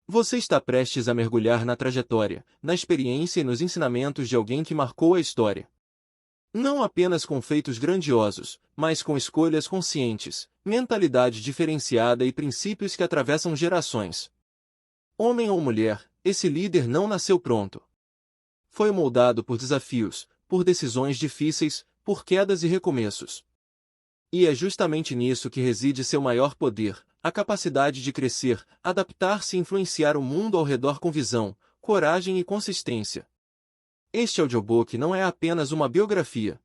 Você está prestes a mergulhar na trajetória, na experiência e nos ensinamentos de alguém que marcou a história. Não apenas com feitos grandiosos, mas com escolhas conscientes, mentalidade diferenciada e princípios que atravessam gerações. Homem ou mulher, esse líder não nasceu pronto. Foi moldado por desafios, por decisões difíceis, por quedas e recomeços. E é justamente nisso que reside seu maior poder, a capacidade de crescer, adaptar-se e influenciar o mundo ao redor com visão, coragem e consistência. Este audiobook não é apenas uma biografia.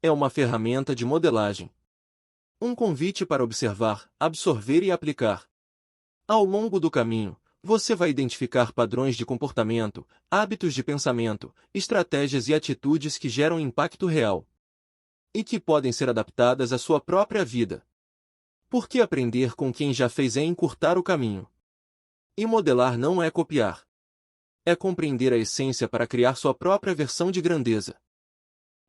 É uma ferramenta de modelagem. Um convite para observar, absorver e aplicar. Ao longo do caminho, você vai identificar padrões de comportamento, hábitos de pensamento, estratégias e atitudes que geram impacto real. E que podem ser adaptadas à sua própria vida. Porque aprender com quem já fez é encurtar o caminho. E modelar não é copiar. É compreender a essência para criar sua própria versão de grandeza.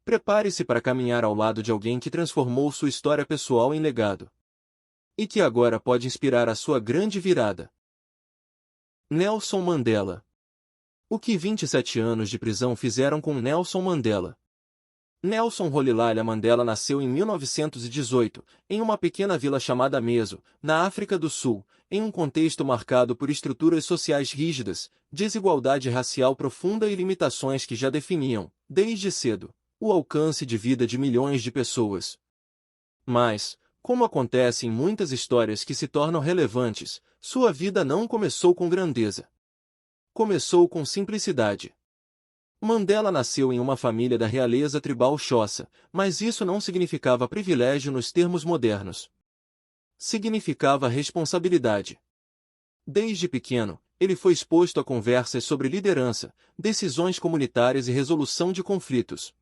Prepare-se para caminhar ao lado de alguém que transformou sua história pessoal em legado. E que agora pode inspirar a sua grande virada. Nelson Mandela. O que 27 anos de prisão fizeram com Nelson Mandela? Nelson Rolihlahla Mandela nasceu em 1918, em uma pequena vila chamada Meso, na África do Sul, em um contexto marcado por estruturas sociais rígidas, desigualdade racial profunda e limitações que já definiam, desde cedo, o alcance de vida de milhões de pessoas. Mas, como acontece em muitas histórias que se tornam relevantes, sua vida não começou com grandeza. Começou com simplicidade. Mandela nasceu em uma família da realeza tribal Xhosa, mas isso não significava privilégio nos termos modernos. Significava responsabilidade. Desde pequeno, ele foi exposto a conversas sobre liderança, decisões comunitárias e resolução de conflitos.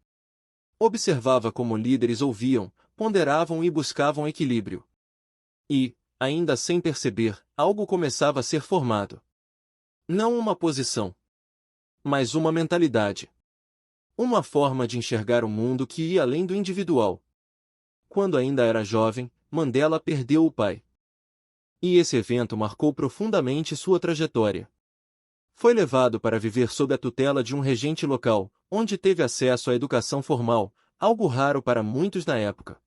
Observava como líderes ouviam, ponderavam e buscavam equilíbrio. E, ainda sem perceber, algo começava a ser formado. Não uma posição, mas uma mentalidade. Uma forma de enxergar o mundo que ia além do individual. Quando ainda era jovem, Mandela perdeu o pai. E esse evento marcou profundamente sua trajetória. Foi levado para viver sob a tutela de um regente local, onde teve acesso à educação formal, algo raro para muitos na época.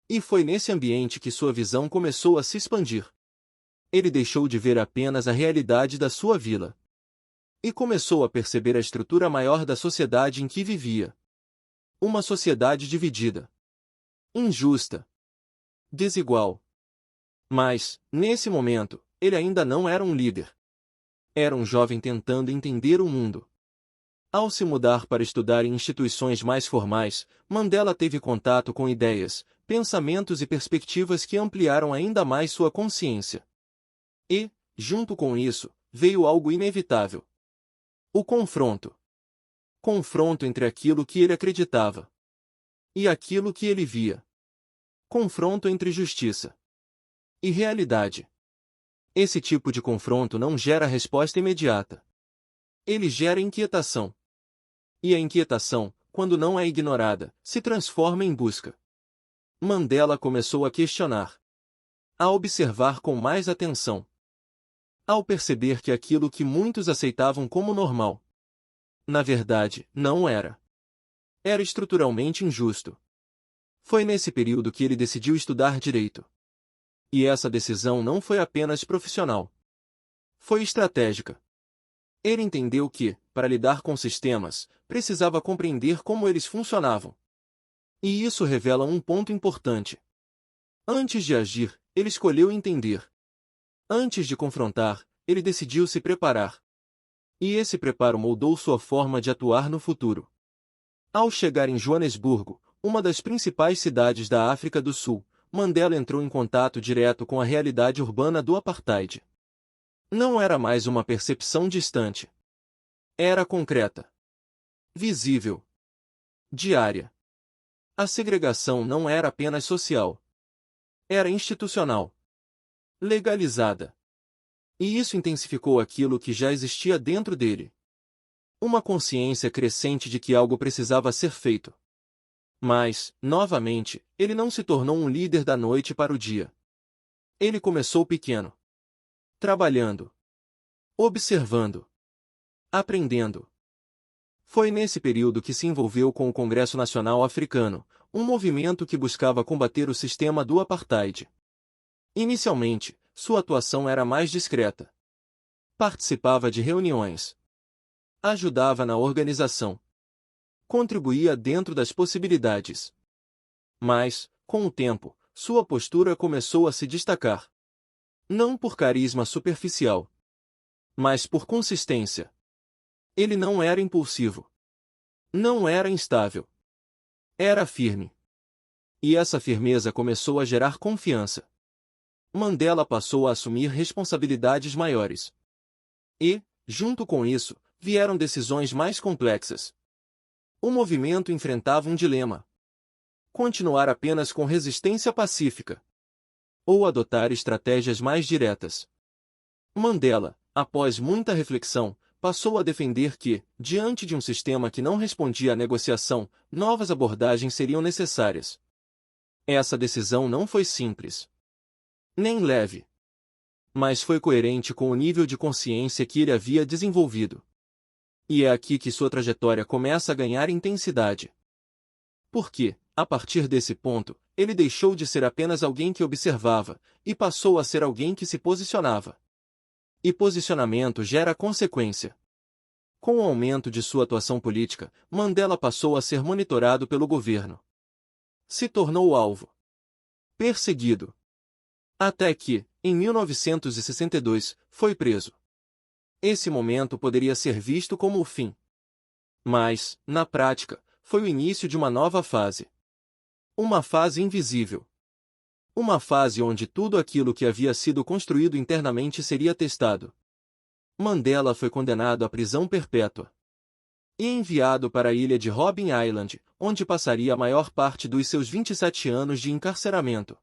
E foi nesse ambiente que sua visão começou a se expandir. Ele deixou de ver apenas a realidade da sua vila. E começou a perceber a estrutura maior da sociedade em que vivia. Uma sociedade dividida. Injusta. Desigual. Mas, nesse momento, ele ainda não era um líder. Era um jovem tentando entender o mundo. Ao se mudar para estudar em instituições mais formais, Mandela teve contato com ideias, pensamentos e perspectivas que ampliaram ainda mais sua consciência. E, junto com isso, veio algo inevitável. O confronto. Confronto entre aquilo que ele acreditava e aquilo que ele via. Confronto entre justiça e realidade. Esse tipo de confronto não gera resposta imediata. Ele gera inquietação. E a inquietação, quando não é ignorada, se transforma em busca. Mandela começou a questionar. A observar com mais atenção. Ao perceber que aquilo que muitos aceitavam como normal, na verdade, não era. Era estruturalmente injusto. Foi nesse período que ele decidiu estudar direito. E essa decisão não foi apenas profissional. Foi estratégica. Ele entendeu que, para lidar com sistemas, precisava compreender como eles funcionavam. E isso revela um ponto importante. Antes de agir, ele escolheu entender. Antes de confrontar, ele decidiu se preparar. E esse preparo moldou sua forma de atuar no futuro. Ao chegar em Joanesburgo, uma das principais cidades da África do Sul, Mandela entrou em contato direto com a realidade urbana do apartheid. Não era mais uma percepção distante. Era concreta. Visível. Diária. A segregação não era apenas social. Era institucional. Legalizada. E isso intensificou aquilo que já existia dentro dele. Uma consciência crescente de que algo precisava ser feito. Mas, novamente, ele não se tornou um líder da noite para o dia. Ele começou pequeno, trabalhando, observando, aprendendo. Foi nesse período que se envolveu com o Congresso Nacional Africano, um movimento que buscava combater o sistema do apartheid. Inicialmente, sua atuação era mais discreta. Participava de reuniões, ajudava na organização, contribuía dentro das possibilidades. Mas, com o tempo, sua postura começou a se destacar. Não por carisma superficial, mas por consistência. Ele não era impulsivo. Não era instável. Era firme. E essa firmeza começou a gerar confiança. Mandela passou a assumir responsabilidades maiores. E, junto com isso, vieram decisões mais complexas. O movimento enfrentava um dilema: continuar apenas com resistência pacífica, ou adotar estratégias mais diretas. Mandela, após muita reflexão, passou a defender que, diante de um sistema que não respondia à negociação, novas abordagens seriam necessárias. Essa decisão não foi simples, nem leve, mas foi coerente com o nível de consciência que ele havia desenvolvido. E é aqui que sua trajetória começa a ganhar intensidade. Porque, a partir desse ponto, ele deixou de ser apenas alguém que observava, e passou a ser alguém que se posicionava. E posicionamento gera consequência. Com o aumento de sua atuação política, Mandela passou a ser monitorado pelo governo. Se tornou alvo, perseguido. Até que, em 1962, foi preso. Esse momento poderia ser visto como o fim. Mas, na prática, foi o início de uma nova fase. Uma fase invisível. Uma fase onde tudo aquilo que havia sido construído internamente seria testado. Mandela foi condenado à prisão perpétua e enviado para a ilha de Robben Island, onde passaria a maior parte dos seus 27 anos de encarceramento.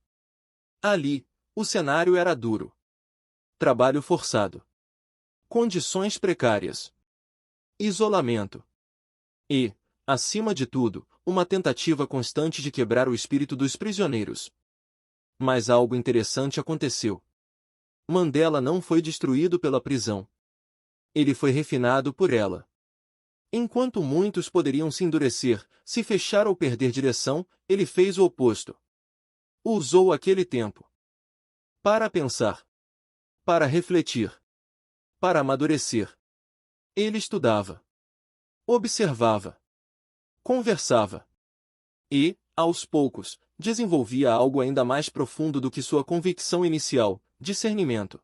Ali, o cenário era duro. Trabalho forçado, condições precárias, isolamento e, acima de tudo, uma tentativa constante de quebrar o espírito dos prisioneiros. Mas algo interessante aconteceu. Mandela não foi destruído pela prisão. Ele foi refinado por ela. Enquanto muitos poderiam se endurecer, se fechar ou perder direção, ele fez o oposto. Usou aquele tempo para pensar, para refletir, para amadurecer. Ele estudava, observava, conversava e, aos poucos, desenvolvia algo ainda mais profundo do que sua convicção inicial: discernimento.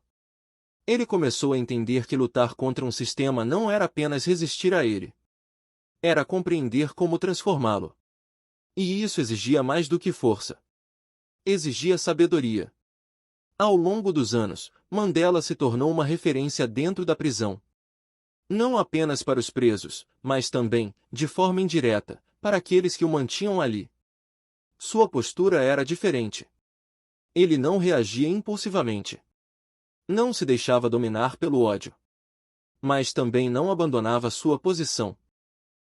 Ele começou a entender que lutar contra um sistema não era apenas resistir a ele. Era compreender como transformá-lo. E isso exigia mais do que força. Exigia sabedoria. Ao longo dos anos, Mandela se tornou uma referência dentro da prisão. Não apenas para os presos, mas também, de forma indireta, para aqueles que o mantinham ali. Sua postura era diferente. Ele não reagia impulsivamente. Não se deixava dominar pelo ódio. Mas também não abandonava sua posição.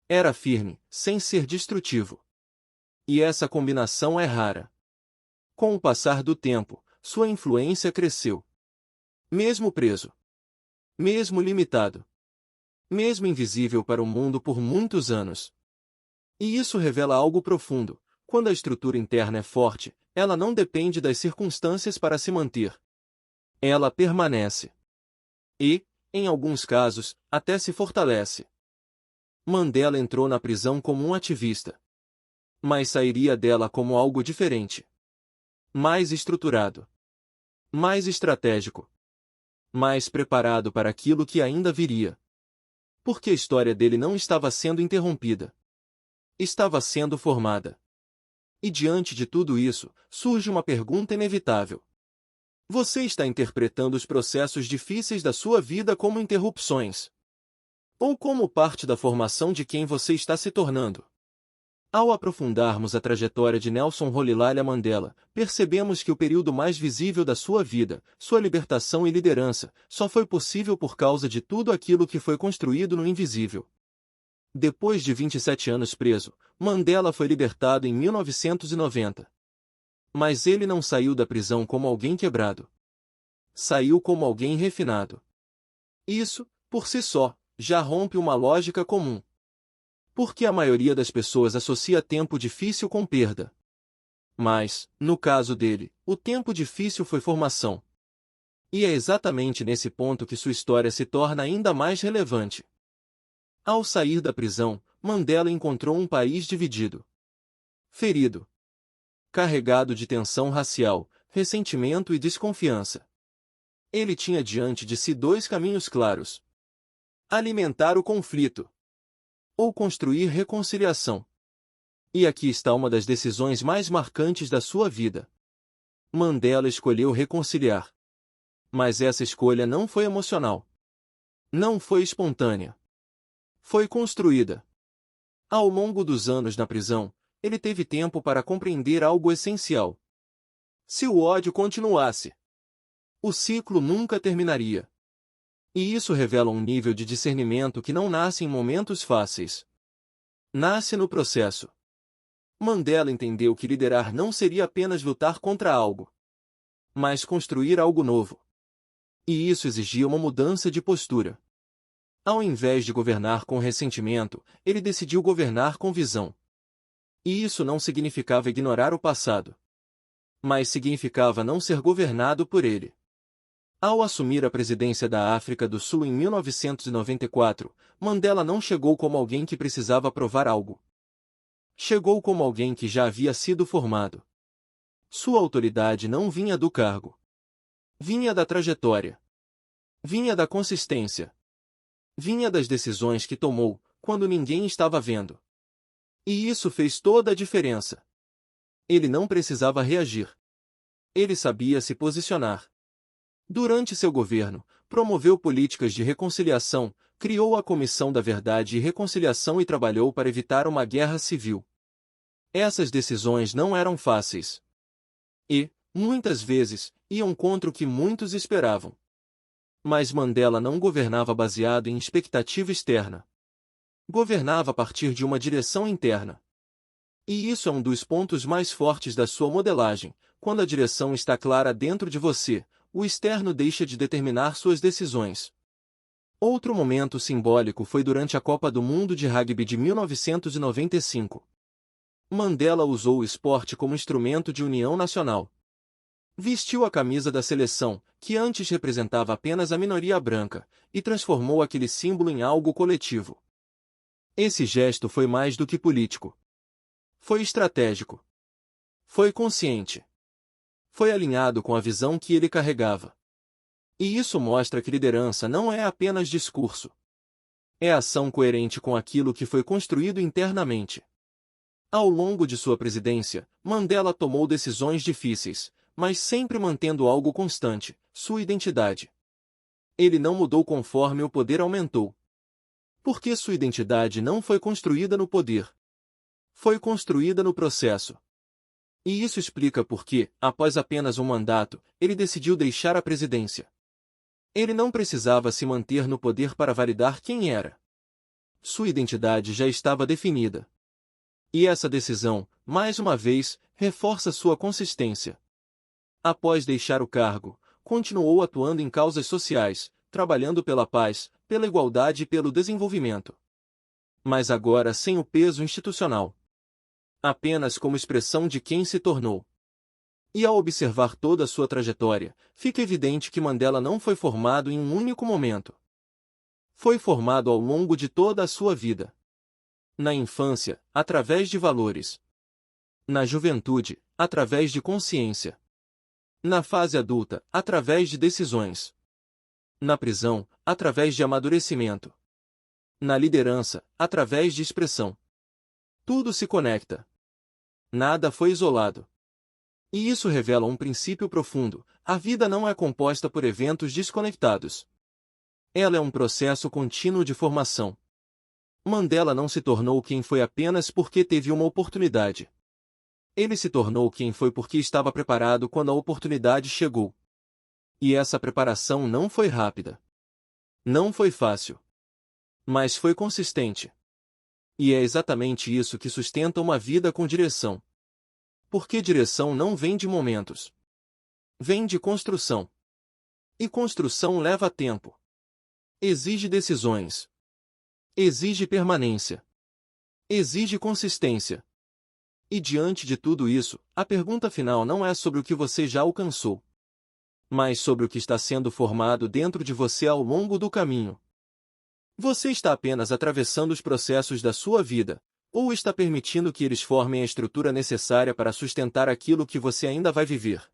Era firme, sem ser destrutivo. E essa combinação é rara. Com o passar do tempo, sua influência cresceu. Mesmo preso. Mesmo limitado. Mesmo invisível para o mundo por muitos anos. E isso revela algo profundo: quando a estrutura interna é forte, ela não depende das circunstâncias para se manter. Ela permanece. E, em alguns casos, até se fortalece. Mandela entrou na prisão como um ativista. Mas sairia dela como algo diferente. Mais estruturado. Mais estratégico. Mais preparado para aquilo que ainda viria. Porque a história dele não estava sendo interrompida. Estava sendo formada. E diante de tudo isso, surge uma pergunta inevitável. Você está interpretando os processos difíceis da sua vida como interrupções? Ou como parte da formação de quem você está se tornando? Ao aprofundarmos a trajetória de Nelson Rolihlahla Mandela, percebemos que o período mais visível da sua vida, sua libertação e liderança, só foi possível por causa de tudo aquilo que foi construído no invisível. Depois de 27 anos preso, Mandela foi libertado em 1990. Mas ele não saiu da prisão como alguém quebrado. Saiu como alguém refinado. Isso, por si só, já rompe uma lógica comum. Porque a maioria das pessoas associa tempo difícil com perda. Mas, no caso dele, o tempo difícil foi formação. E é exatamente nesse ponto que sua história se torna ainda mais relevante. Ao sair da prisão, Mandela encontrou um país dividido. Ferido. Carregado de tensão racial, ressentimento e desconfiança. Ele tinha diante de si dois caminhos claros: alimentar o conflito ou construir reconciliação. E aqui está uma das decisões mais marcantes da sua vida. Mandela escolheu reconciliar. Mas essa escolha não foi emocional. Não foi espontânea. Foi construída. Ao longo dos anos na prisão, ele teve tempo para compreender algo essencial. Se o ódio continuasse, o ciclo nunca terminaria. E isso revela um nível de discernimento que não nasce em momentos fáceis. Nasce no processo. Mandela entendeu que liderar não seria apenas lutar contra algo, mas construir algo novo. E isso exigia uma mudança de postura. Ao invés de governar com ressentimento, ele decidiu governar com visão. E isso não significava ignorar o passado, mas significava não ser governado por ele. Ao assumir a presidência da África do Sul em 1994, Mandela não chegou como alguém que precisava provar algo. Chegou como alguém que já havia sido formado. Sua autoridade não vinha do cargo. Vinha da trajetória. Vinha da consistência. Vinha das decisões que tomou, quando ninguém estava vendo. E isso fez toda a diferença. Ele não precisava reagir. Ele sabia se posicionar. Durante seu governo, promoveu políticas de reconciliação, criou a Comissão da Verdade e Reconciliação e trabalhou para evitar uma guerra civil. Essas decisões não eram fáceis. E, muitas vezes, iam contra o que muitos esperavam. Mas Mandela não governava baseado em expectativa externa. Governava a partir de uma direção interna. E isso é um dos pontos mais fortes da sua modelagem. Quando a direção está clara dentro de você, o externo deixa de determinar suas decisões. Outro momento simbólico foi durante a Copa do Mundo de Rugby de 1995. Mandela usou o esporte como instrumento de união nacional. Vestiu a camisa da seleção, que antes representava apenas a minoria branca, e transformou aquele símbolo em algo coletivo. Esse gesto foi mais do que político. Foi estratégico. Foi consciente. Foi alinhado com a visão que ele carregava. E isso mostra que liderança não é apenas discurso. É ação coerente com aquilo que foi construído internamente. Ao longo de sua presidência, Mandela tomou decisões difíceis, mas sempre mantendo algo constante: sua identidade. Ele não mudou conforme o poder aumentou. Porque sua identidade não foi construída no poder. Foi construída no processo. E isso explica por que, após apenas um mandato, ele decidiu deixar a presidência. Ele não precisava se manter no poder para validar quem era. Sua identidade já estava definida. E essa decisão, mais uma vez, reforça sua consistência. Após deixar o cargo, continuou atuando em causas sociais, trabalhando pela paz, pela igualdade e pelo desenvolvimento. Mas agora sem o peso institucional. Apenas como expressão de quem se tornou. E ao observar toda a sua trajetória, fica evidente que Mandela não foi formado em um único momento. Foi formado ao longo de toda a sua vida. Na infância, através de valores. Na juventude, através de consciência. Na fase adulta, através de decisões. Na prisão, através de amadurecimento. Na liderança, através de expressão. Tudo se conecta. Nada foi isolado. E isso revela um princípio profundo: a vida não é composta por eventos desconectados. Ela é um processo contínuo de formação. Mandela não se tornou quem foi apenas porque teve uma oportunidade. Ele se tornou quem foi porque estava preparado quando a oportunidade chegou. E essa preparação não foi rápida. Não foi fácil. Mas foi consistente. E é exatamente isso que sustenta uma vida com direção. Porque direção não vem de momentos. Vem de construção. E construção leva tempo. Exige decisões. Exige permanência. Exige consistência. E diante de tudo isso, a pergunta final não é sobre o que você já alcançou, mas sobre o que está sendo formado dentro de você ao longo do caminho. Você está apenas atravessando os processos da sua vida, ou está permitindo que eles formem a estrutura necessária para sustentar aquilo que você ainda vai viver?